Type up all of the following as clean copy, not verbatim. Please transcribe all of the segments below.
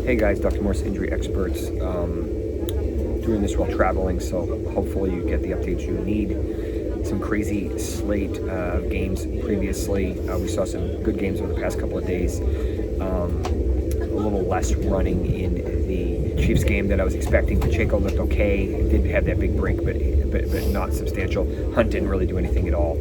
Hey guys, Dr. Morse, injury experts. Doing this while traveling, so hopefully you get the updates you need. Some crazy slate of games previously. We saw some good games over the past couple of days. A little less running in the Chiefs game that I was expecting. Pacheco looked okay. Did have that big break, but not substantial. Hunt didn't really do anything at all.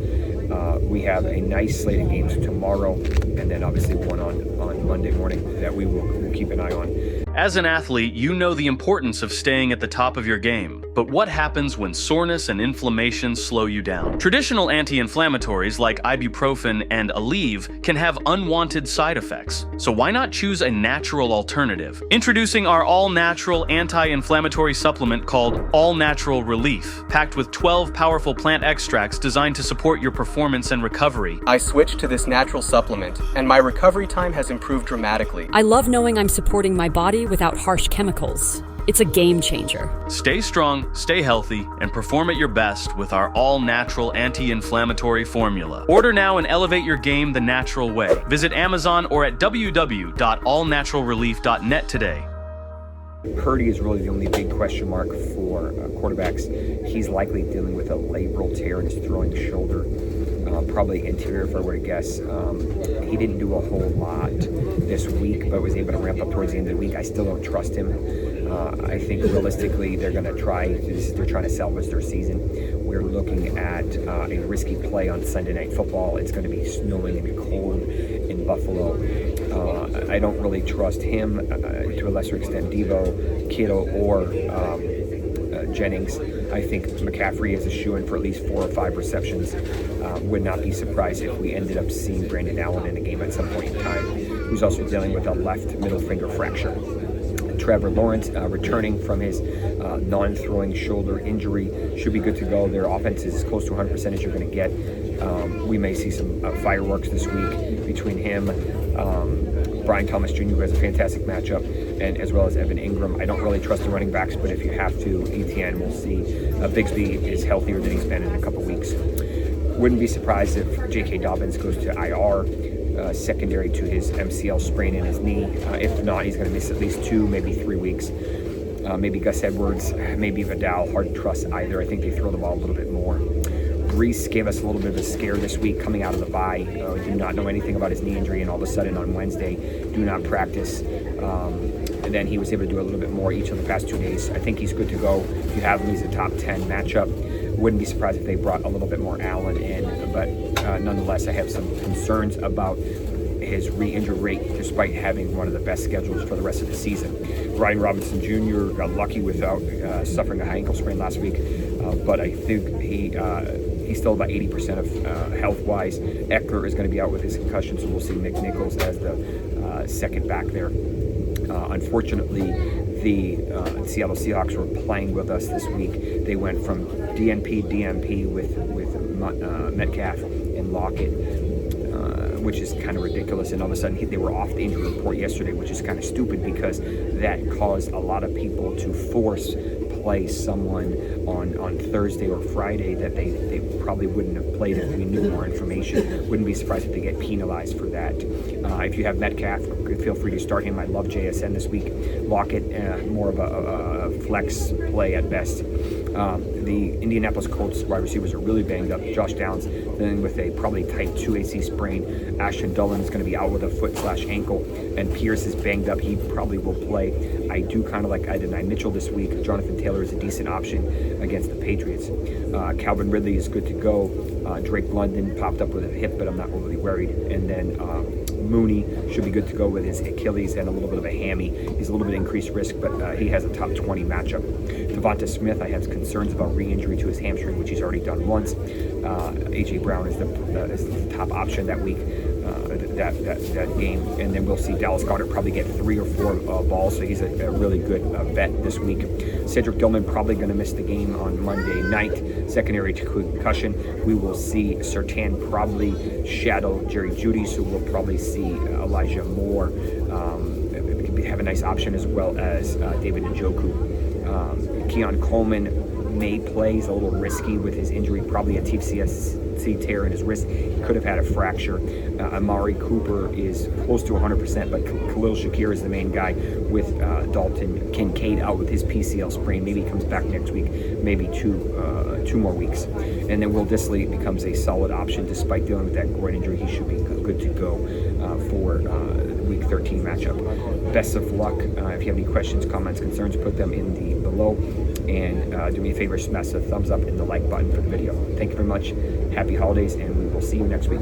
We have a nice slate of games tomorrow, and then obviously one on Monday morning that we'll keep an eye on. As an athlete, you know the importance of staying at the top of your game. But what happens when soreness and inflammation slow you down? Traditional anti-inflammatories like ibuprofen and Aleve can have unwanted side effects. So why not choose a natural alternative? Introducing our all-natural anti-inflammatory supplement called All Natural Relief, packed with 12 powerful plant extracts designed to support your performance and recovery. I switched to this natural supplement, and my recovery time has improved dramatically. I love knowing I'm supporting my body without harsh chemicals. It's a game changer. Stay strong, stay healthy, and perform at your best with our all-natural anti-inflammatory formula. Order now and elevate your game the natural way. Visit Amazon or at www.allnaturalrelief.net today. Purdy is really the only big question mark for quarterbacks. He's likely dealing with a labral tear in his throwing shoulder. Probably anterior, if I were to guess. He didn't do a whole lot this week, but was able to ramp up towards the end of the week. I still don't trust him. I think realistically they're going to they're trying to salvage their season. We're looking at a risky play on Sunday Night Football. It's going to be snowing and cold in Buffalo. I don't really trust him, to a lesser extent Devo, Kittle, or Jennings. I think McCaffrey is a shoo-in for at least 4 or 5 receptions. Would not be surprised if we ended up seeing Brandon Allen in the game at some point in time, who's also dealing with a left middle finger fracture. Trevor Lawrence, returning from his non-throwing shoulder injury, should be good to go. Their offense is as close to 100% as you're going to get. We may see some fireworks this week between him, Brian Thomas Jr., who has a fantastic matchup, and as well as Evan Ingram. I don't really trust the running backs, but if you have to, ETN, we'll see. Bigsby is healthier than he's been in a couple weeks. Wouldn't be surprised if J.K. Dobbins goes to IR, secondary to his MCL sprain in his knee. If not, he's going to miss at least 2, maybe 3 weeks. Maybe Gus Edwards, maybe Vidal. Hard to trust either. I think they throw the ball a little bit more. Brees gave us a little bit of a scare this week coming out of the bye. Do not know anything about his knee injury, and all of a sudden on Wednesday, do not practice. And then he was able to do a little bit more each of the past 2 days. I think he's good to go. If you have him, he's a top 10 matchup. Wouldn't be surprised if they brought a little bit more Allen in, but nonetheless, I have some concerns about his re-injury rate, despite having one of the best schedules for the rest of the season. Brian Robinson Jr. got lucky without suffering a high ankle sprain last week, but I think he's still about 80% of health-wise. Eckler is going to be out with his concussion, so we'll see Nick Nichols as the second back there. Unfortunately, the Seattle Seahawks were playing with us this week. They went from DNP with Metcalf and Lockett, which is kind of ridiculous. And all of a sudden, they were off the injury report yesterday, which is kind of stupid because that caused a lot of people to force play someone on Thursday or Friday that they probably wouldn't have played if we knew more information. Wouldn't be surprised if they get penalized for that. If you have Metcalf, feel free to start him. I love JSN this week. Lockett, more of a flex play at best. The Indianapolis Colts wide receivers are really banged up. Josh Downs dealing with a probably type 2 AC sprain. Ashton Dulin is going to be out with a foot/ankle, and Pierce is banged up. He probably will play. I do kind of like Adonai Mitchell this week. Jonathan Taylor is a decent option against the Patriots. Calvin Ridley is good to go. Drake London popped up with a hip, but I'm not overly worried. And then Mooney should be good to go with his Achilles and a little bit of a hammy. He's a little bit increased risk, but he has a top 20 matchup. Devonta Smith, I have concerns about re-injury to his hamstring, which he's already done once. A.J. Brown is the top option that week, that game. And then we'll see Dallas Goedert probably get 3 or 4 balls, so he's a really good bet this week. Cedric Dillman probably going to miss the game on Monday night, secondary to concussion. We will see Surtain probably shadow Jerry Jeudy, so we'll probably see Elijah Moore have a nice option, as well as David Njoku. Keon Coleman may play. He's a little risky with his injury, probably a see tear in his wrist. He could have had a fracture. Amari Cooper is close to 100%, but Khalil Shakir is the main guy with Dalton Kincaid out with his PCL sprain. Maybe he comes back next week, maybe two more weeks. And then Will Dissly becomes a solid option despite dealing with that groin injury. He should be good to go for Week 13 matchup. Best of luck. If you have any questions, comments, concerns, put them in the below. And do me a favor, smash the thumbs up and the like button for the video. Thank you very much. Happy holidays, and we will see you next week.